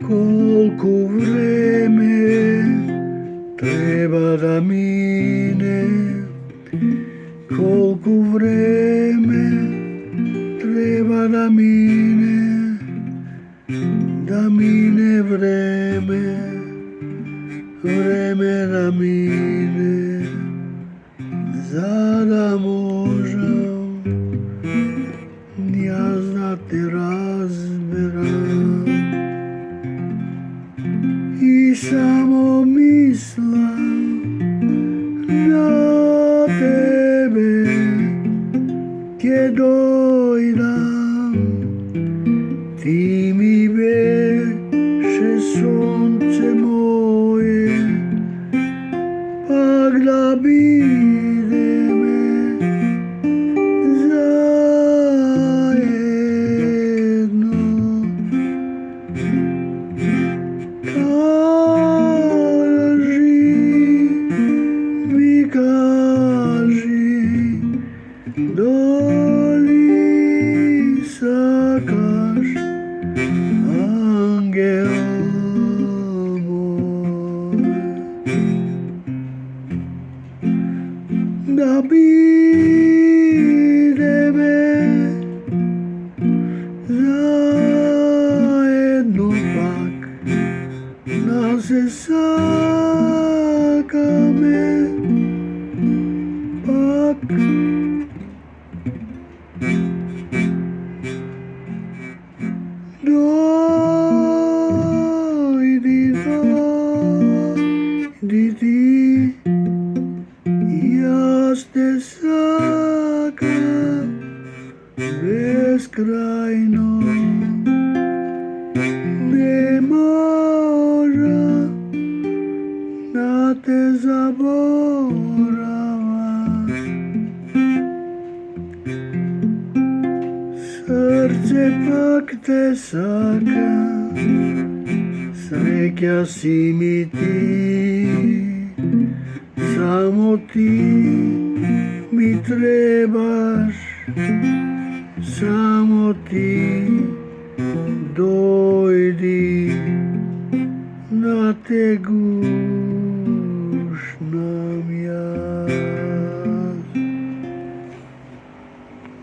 Колко време treba da mine, колко време treba da mine vreme, vreme da mine, za da možem jaz da te razberam. I samo mislim na tebe, gdje dojdam, ti mi beše sonce moje, pak da bide me zajedno. Doli sakaš, angel moj, da bideme zajedno pak, da se sakame pak. Dojdi ti, jaz te sakam beskrajno, ne morem na te zaboravat. Srce pak te saka, sreća si mi ti, samo ti mi trebaš, samo ti dojdi, da te